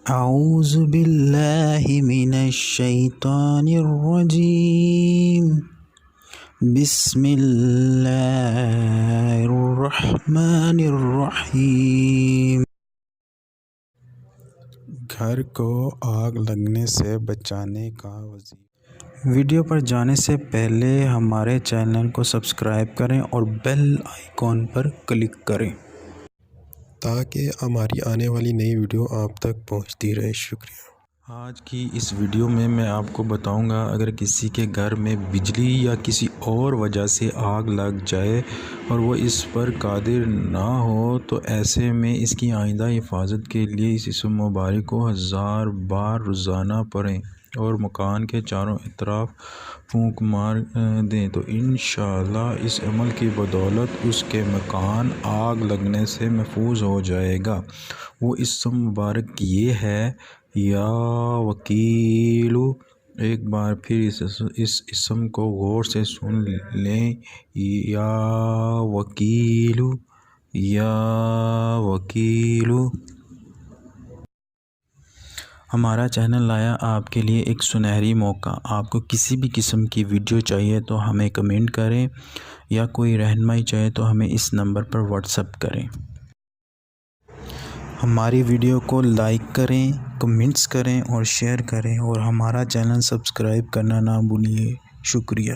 اعوذ باللہ من الشیطان الرجیم بسم اللہ الرحمن الرحیم۔ گھر کو آگ لگنے سے بچانے کا وظیفہ۔ ویڈیو پر جانے سے پہلے ہمارے چینل کو سبسکرائب کریں اور بیل آئیکن پر کلک کریں تاکہ ہماری آنے والی نئی ویڈیو آپ تک پہنچتی رہے۔ شکریہ۔ آج کی اس ویڈیو میں آپ کو بتاؤں گا، اگر کسی کے گھر میں بجلی یا کسی اور وجہ سے آگ لگ جائے اور وہ اس پر قادر نہ ہو تو ایسے میں اس کی آئندہ حفاظت کے لیے اس اسم مبارک کو 1000 بار روزانہ پڑھیں اور مکان کے چاروں اطراف پھونک مار دیں تو انشاءاللہ اس عمل کی بدولت اس کے مکان آگ لگنے سے محفوظ ہو جائے گا۔ وہ اسم مبارک یہ ہے یا وکیلو۔ ایک بار پھر اس اسم کو غور سے سن لیں، یا وکیلو، یا وکیلو۔ ہمارا چینل لایا آپ کے لیے ایک سنہری موقع۔ آپ کو کسی بھی قسم کی ویڈیو چاہیے تو ہمیں کمنٹ کریں، یا کوئی رہنمائی چاہیے تو ہمیں اس نمبر پر واٹس ایپ کریں۔ ہماری ویڈیو کو لائک کریں، کمنٹس کریں اور شیئر کریں اور ہمارا چینل سبسکرائب کرنا نہ بھولیے۔ شکریہ۔